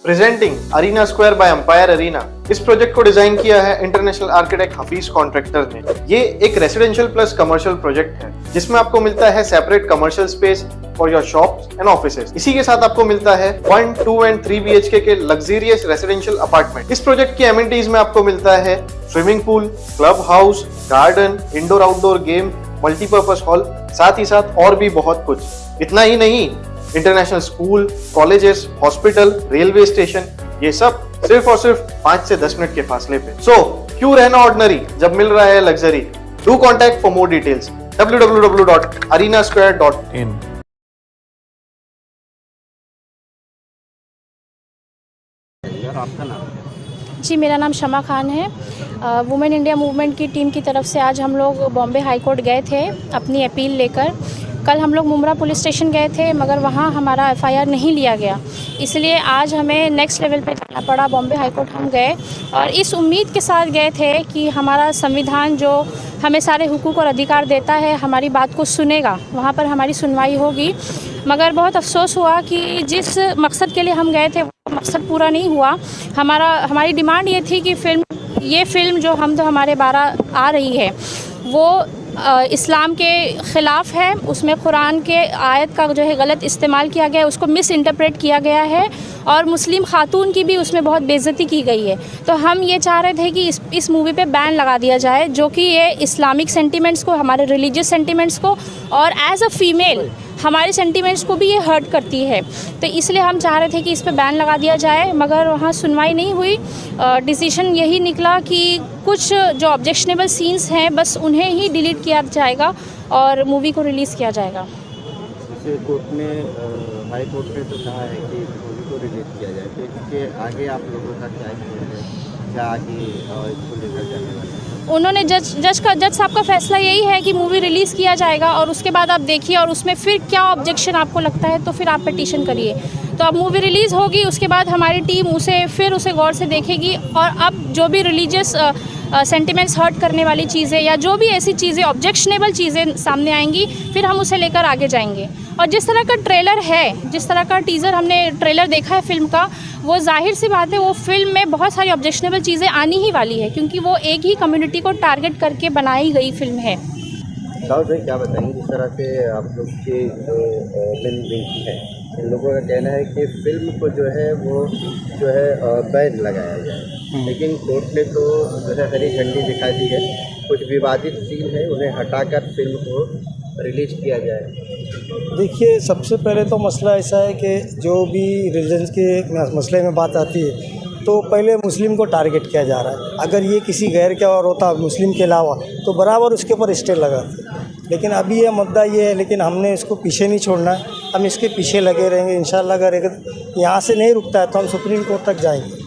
Presenting arena square by empire arena. इस project को design किया है इंटरनेशनल आर्किटेक्ट हफीज कॉन्ट्रैक्टर ने। ये एक रेसिडेंशियल प्लस कमर्शियल प्रोजेक्ट है जिसमें आपको मिलता है separate commercial space for your shops and offices. इसी के साथ आपको मिलता है 1, 2 एंड 3 BHK के लग्जरियस रेसिडेंशियल अपार्टमेंट। इस प्रोजेक्ट की एमिनिटीज में आपको मिलता है swimming pool, club house, garden, indoor outdoor game, multipurpose hall, साथ ही साथ और भी बहुत कुछ। इतना ही नहीं, international school, colleges, hospital, railway station, ये सब सिर्फ और सिर्फ 5 से 10 मिनट के फासले पे। सो क्यों रहना ऑर्डिनरी जब मिल रहा है luxury. Do contact for more details www.arenasquare.in। आपका नाम? जी, मेरा नाम शमा खान है। वुमेन इंडिया मूवमेंट की टीम की तरफ से आज हम लोग बॉम्बे हाई कोर्ट गए थे अपनी अपील लेकर। कल हम लोग मुमरा पुलिस स्टेशन गए थे मगर वहाँ हमारा FIR नहीं लिया गया, इसलिए आज हमें नेक्स्ट लेवल पे जाना पड़ा। बॉम्बे हाई कोर्ट हम गए और इस उम्मीद के साथ गए थे कि हमारा संविधान जो हमें सारे हुकूक और अधिकार देता है हमारी बात को सुनेगा, वहाँ पर हमारी सुनवाई होगी। मगर बहुत अफसोस हुआ कि जिस मकसद के लिए हम गए थे वो मकसद पूरा नहीं हुआ। हमारी डिमांड ये थी कि ये फ़िल्म जो हम तो हमारे 12 आ रही है वो इस्लाम के ख़िलाफ़ है। उसमें कुरान के आयत का जो है गलत इस्तेमाल किया गया है, उसको मिस इंटरप्रेट किया गया है और मुस्लिम खातून की भी उसमें बहुत बेइज्जती की गई है। तो हम ये चाह रहे थे कि इस मूवी पे बैन लगा दिया जाए, जो कि ये इस्लामिक सेंटिमेंट्स को, हमारे रिलीजियस सेंटिमेंट्स को और एज अ फ़ीमेल हमारे सेंटिमेंट्स को भी ये हर्ट करती है। तो इसलिए हम चाह रहे थे कि इस पे बैन लगा दिया जाए, मगर वहाँ सुनवाई नहीं हुई। डिसीजन यही निकला कि कुछ जो ऑब्जेक्शनेबल सीन्स हैं बस उन्हें ही डिलीट किया जाएगा और मूवी को रिलीज़ किया जाएगा। कोर्ट ने हाई कोर्ट ने तो कहा है कि मूवी को रिलीज किया जाए, तो इसके आगे आप लोगों का क्या है, क्या आगे इसको लेकर जाने वाले हैं? उन्होंने जज साहब का फैसला यही है कि मूवी रिलीज़ किया जाएगा और उसके बाद आप देखिए और उसमें फिर क्या ऑब्जेक्शन आपको लगता है तो फिर आप पिटीशन करिए। तो अब मूवी रिलीज़ होगी, उसके बाद हमारी टीम उसे गौर से देखेगी और अब जो भी रिलीजियस सेंटिमेंट्स हर्ट करने वाली चीज़ें या जो भी ऐसी चीज़ें ऑब्जेक्शनेबल चीज़ें सामने आएंगी फिर हम उसे लेकर आगे जाएंगे। और जिस तरह का ट्रेलर है, जिस तरह का टीज़र हमने ट्रेलर देखा है फ़िल्म का, वो जाहिर सी बात है वो फिल्म में बहुत सारी ऑब्जेक्शनेबल चीज़ें आनी ही वाली है, क्योंकि वो एक ही कम्युनिटी को टारगेट करके बनाई गई फिल्म है। दाऊद भाई क्या बताएंगे, जिस तरह से आप लोग के जो मेन विंग है, इन लोगों का कहना है कि फिल्म को जो है वो जो है बैन लगाया जाए, लेकिन कोर्ट ने तो जो है हरी झंडी दिखा दी है। कुछ विवादित सीन है उन्हें हटाकर फिल्म को रिलीज किया जाए। देखिए, सबसे पहले तो मसला ऐसा है कि जो भी रिलीजन के मसले में बात आती है तो पहले मुस्लिम को टारगेट किया जा रहा है। अगर ये किसी गैर के और होता मुस्लिम के अलावा तो बराबर उसके ऊपर स्टे लगाते, लेकिन अभी ये मुद्दा ये है, लेकिन हमने इसको पीछे नहीं छोड़ना है, हम इसके पीछे लगे रहेंगे इंशाल्लाह। अगर यहाँ से नहीं रुकता है तो हम सुप्रीम कोर्ट तक जाएंगे।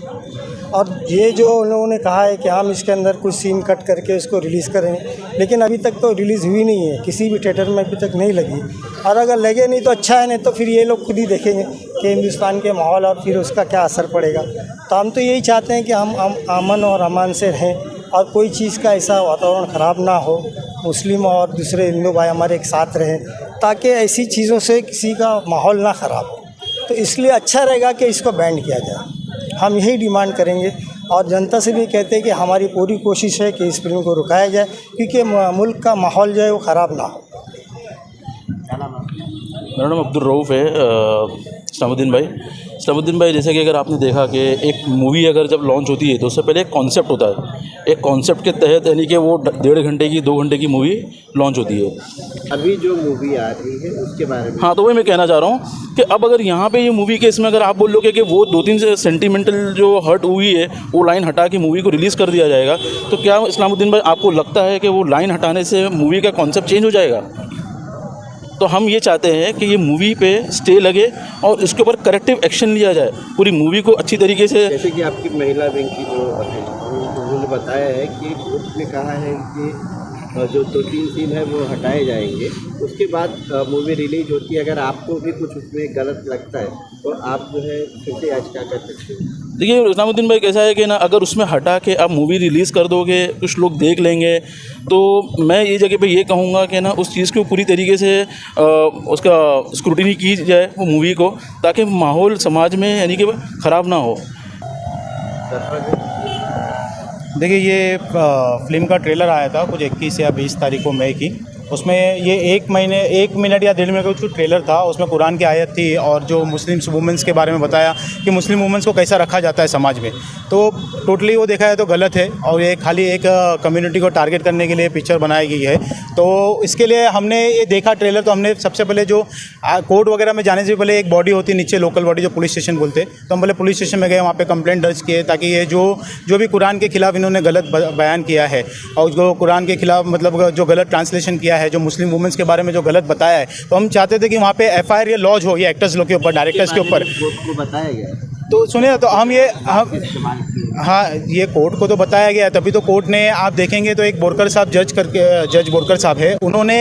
और ये जो उन लोगों ने कहा है कि हम इसके अंदर कुछ सीन कट करके इसको रिलीज़ करेंगे, लेकिन अभी तक तो रिलीज़ हुई नहीं है, किसी भी थिएटर में अभी तक नहीं लगी। और अगर लगे नहीं तो अच्छा है, नहीं तो फिर ये लोग खुद ही देखेंगे कि हिंदुस्तान के माहौल और फिर उसका क्या असर पड़ेगा। तो हम तो यही चाहते हैं कि हम अमन और अमान से रहें और कोई चीज़ का ऐसा वातावरण ख़राब ना हो, मुस्लिम और दूसरे हिंदू भाई हमारे एक साथ रहें, ताकि ऐसी चीज़ों से किसी का माहौल ना ख़राब हो। तो इसलिए अच्छा रहेगा कि इसको बैन किया जाए, हम यही डिमांड करेंगे। और जनता से भी कहते हैं कि हमारी पूरी कोशिश है कि इस फिल्म को रुकाया जाए, क्योंकि मुल्क का माहौल जो है वो ख़राब ना हो। मेरा नाम अब्दुल रऊफ़ है। इस्लामुद्दीन भाई, जैसे कि अगर आपने देखा कि एक मूवी अगर जब लॉन्च होती है तो उससे पहले एक कॉन्सेप्ट होता है। एक कॉन्सेप्ट के तहत यानी कि वो 1.5 घंटे की 2 घंटे की मूवी लॉन्च होती है। अभी जो मूवी आ रही है उसके बारे में, हाँ, तो वही मैं कहना चाह रहा हूँ कि अब अगर यहाँ पे ये मूवी के इसमें अगर आप बोल लो कि वो 2-3 से सेंटिमेंटल जो हर्ट हुई है वो लाइन हटा के मूवी को रिलीज़ कर दिया जाएगा, तो क्या इस्लामुद्दीन भाई आपको लगता है कि वो लाइन हटाने से मूवी का कॉन्सेप्ट चेंज हो जाएगा? तो हम ये चाहते हैं कि ये मूवी पे स्टे लगे और इसके ऊपर करेक्टिव एक्शन लिया जाए, पूरी मूवी को अच्छी तरीके से। जैसे कि आपकी महिला विंग की जो उन्होंने बताया है कि कोर्ट ने कहा है कि जो 2-3 सीन है वो हटाए जाएंगे, उसके बाद मूवी रिलीज होती है। अगर आपको भी कुछ उसमें गलत लगता है तो आप जो है फिर से याचिका कर सकते हैं। देखिए इस्लामुद्दीन भाई कैसा है कि ना, अगर उसमें हटा के आप मूवी रिलीज़ कर दोगे, कुछ लोग देख लेंगे, तो मैं ये जगह पे ये कहूँगा कि ना उस चीज़ को पूरी तरीके से उसका स्क्रूटिनी की जाए वो मूवी को, ताकि माहौल समाज में यानी कि ख़राब ना हो। देखिए ये फिल्म का ट्रेलर आया था कुछ 21 या 20 तारीख को मई की। उसमें ये 1 मिनट या 1.5 मिनट का कुछ ट्रेलर था। उसमें कुरान की आयत थी और जो मुस्लिम वुमेंस के बारे में बताया कि मुस्लिम वुमेंस को कैसा रखा जाता है समाज में। तो टोटली वो देखा है तो गलत है और ये खाली एक कम्युनिटी को टारगेट करने के लिए पिक्चर बनाई गई है। तो इसके लिए हमने ये देखा ट्रेलर, तो हमने सबसे पहले जो कोर्ट वगैरह में जाने से पहले एक बॉडी होती है नीचे, लोकल बॉडी जो पुलिस स्टेशन बोलते, तो हम पहले पुलिस स्टेशन में गए, वहाँ पे कंप्लेंट दर्ज किए ताकि ये जो भी कुरान के खिलाफ इन्होंने गलत बयान किया है और जो कुरान के खिलाफ मतलब जो गलत ट्रांसलेशन किया है, जो मुस्लिम वुमेंस के बारे में जो गलत बताया है, तो हम चाहते थे कि वहाँ पे FIR या लॉज हो, ये एक्टर्स लोग के ऊपर, डायरेक्टर्स के ऊपर। बताया गया तो सुनिए, तो हम हाँ ये कोर्ट को तो बताया गया, तभी तो कोर्ट ने, आप देखेंगे तो एक बोरकर साहब जज बोरकर साहब है, उन्होंने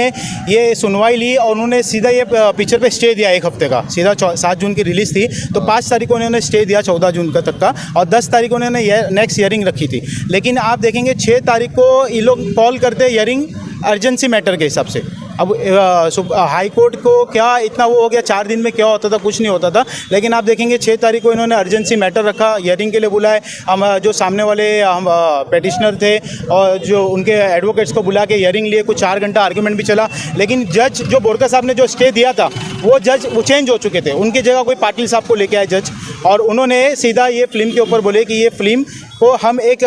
ये सुनवाई ली और उन्होंने सीधा ये पिक्चर पे स्टे दिया 1 हफ्ते का। सीधा 7 जून की रिलीज़ थी, तो 5 तारीख को उन्होंने स्टे दिया 14 जून का तक का, और 10 तारीख को उन्होंने नेक्स्ट हियरिंग रखी थी। लेकिन आप देखेंगे 6 तारीख को ये लोग कॉल करते हियरिंग अर्जेंसी मैटर के हिसाब से। अब हाई कोर्ट को क्या इतना वो हो गया, 4 दिन में क्या होता था, कुछ नहीं होता था। लेकिन आप देखेंगे 6 तारीख को इन्होंने अर्जेंसी मैटर रखा, हियरिंग के लिए बुलाए। हम जो सामने वाले हम पेटिशनर थे और जो उनके एडवोकेट्स को बुला के हियरिंग लिए, कुछ 4 घंटा आर्ग्यूमेंट भी चला। लेकिन जज जो बोरकर साहब ने जो स्टे दिया था वो चेंज हो चुके थे, उनकी जगह कोई पाटिल साहब को लेके आए जज, और उन्होंने सीधा ये फिल्म के ऊपर बोले कि ये फिल्म को हम एक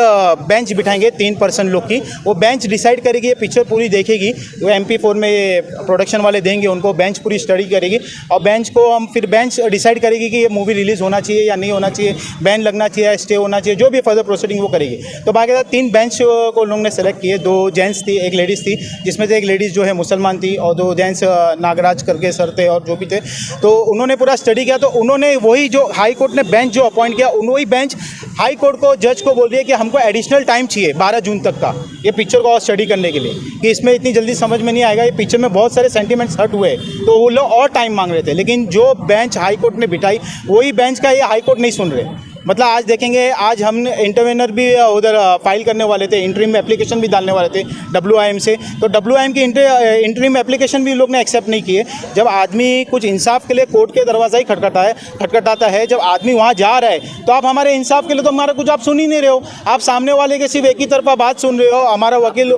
बेंच बिठाएंगे 3 पर्सन लोग की, वो बेंच डिसाइड करेगी, ये पिक्चर पूरी देखेगी, वो MP4 में ये प्रोडक्शन वाले देंगे उनको, बेंच पूरी स्टडी करेगी और बेंच को हम फिर बेंच डिसाइड करेगी कि ये मूवी रिलीज़ होना चाहिए या नहीं होना चाहिए, बैन लगना चाहिए या स्टे होना चाहिए, जो भी फर्दर प्रोसीडिंग वो करेगी। तो बाकी 3 बेंच को लोगों ने सेलेक्ट किए, 2 जेंट्स थी, 1 लेडीज़ थी, जिसमें से 1 लेडीज़ जो है मुसलमान थी और 2 जेंट्स नागराज करके सर थे और जो भी थे। तो उन्होंने पूरा स्टडी किया, तो उन्होंने वही जो हाई कोर्ट ने बेंच जो अपॉइंट किया, वही बेंच हाई कोर्ट को, जज को बोल रही है कि हमको एडिशनल टाइम चाहिए 12 जून तक का ये पिक्चर को और स्टडी करने के लिए, कि इसमें इतनी जल्दी समझ में नहीं आएगा, ये पिक्चर में बहुत सारे सेंटीमेंट्स हर्ट हुए, तो वो लोग और टाइम मांग रहे थे। लेकिन जो बेंच हाई कोर्ट ने बिठाई, वही बेंच का ये हाई कोर्ट नहीं सुन रहे। मतलब आज देखेंगे, आज हम इंटरवेनर भी उधर फाइल करने वाले थे, इंटरिम एप्लीकेशन भी डालने वाले थे WIM से, तो WIM की इंटरिम एप्लीकेशन भी लोग ने एक्सेप्ट नहीं किए। जब आदमी कुछ इंसाफ के लिए कोर्ट के दरवाज़ा ही खटखटाता है, जब आदमी वहाँ जा रहा है, तो आप हमारे इंसाफ के लिए तो हमारा कुछ आप सुन ही नहीं रहे हो, आप सामने वाले के सिर्फ एक ही तरफा बात सुन रहे हो। हमारा वकील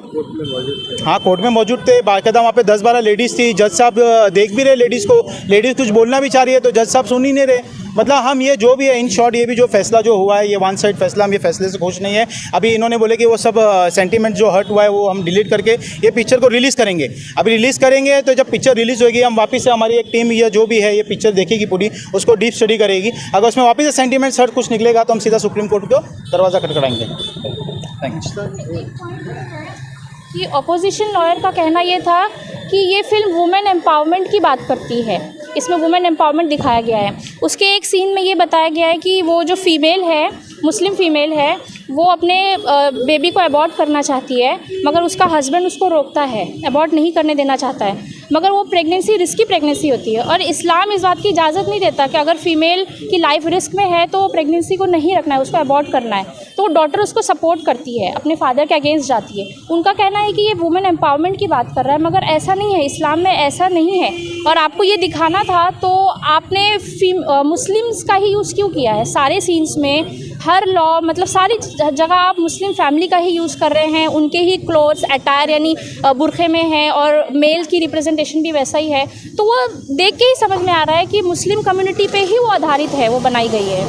हाँ कोर्ट में मौजूद थे, बाकायदा वहाँ पे 10-12 लेडीज़ थी, जज साहब देख भी रहे लेडीज़ को, लेडीज़ कुछ बोलना भी चाह रही है तो जज साहब सुन ही नहीं रहे। मतलब हम ये जो भी है, इन शॉर्ट ये भी जो फैसला जो हुआ है, ये 1 साइड फैसला, हम ये फैसले से खुश नहीं है। अभी इन्होंने बोले कि वो सब सेंटीमेंट जो हर्ट हुआ है वो हम डिलीट करके ये पिक्चर को रिलीज़ करेंगे। अभी रिलीज़ करेंगे तो जब पिक्चर रिलीज़ होगी, हम वापस से हमारी एक टीम या जो भी है ये पिक्चर देखेगी पूरी, उसको डीप स्टडी करेगी। अगर उसमें वापस से सेंटीमेंट्स हर्ट कुछ निकलेगा तो हम सीधा सुप्रीम कोर्ट को दरवाज़ा खटखटाएंगे। Thank you. कि अपोजिशन लॉयर का कहना ये था कि ये फिल्म वुमेन एम्पावरमेंट की बात करती है, इसमें वुमेन एम्पावरमेंट दिखाया गया है। उसके एक सीन में ये बताया गया है कि वो जो फीमेल है, मुस्लिम फीमेल है, वो अपने बेबी को अबॉर्ट करना चाहती है, मगर उसका हस्बैंड उसको रोकता है, अबॉर्ट नहीं करने देना चाहता है। मगर वो प्रेगनेंसी रिस्की प्रेगनेंसी होती है और इस्लाम इस बात की इजाज़त नहीं देता कि अगर फीमेल की लाइफ रिस्क में है तो प्रेगनेंसी को नहीं रखना है, उसको अबॉर्ट करना है। तो वो डॉटर उसको सपोर्ट करती है, अपने फादर के अगेंस्ट जाती है। उनका कहना है कि ये वुमेन एम्पावरमेंट की बात कर रहा है, मगर ऐसा नहीं है, इस्लाम में ऐसा नहीं है। और आपको ये दिखाना था तो आपने मुस्लिम्स का ही यूज़ क्यों किया है? सारे सीन्स में हर लॉ, मतलब सारी जगह आप मुस्लिम फैमिली का ही यूज़ कर रहे हैं, उनके ही क्लोथ्स अटायर यानी बुरखे में हैं और मेल की रिप्रेजेंटेशन भी वैसा ही है। तो वो देख के ही समझ में आ रहा है कि मुस्लिम कम्युनिटी पे ही वो आधारित है, वो बनाई गई है।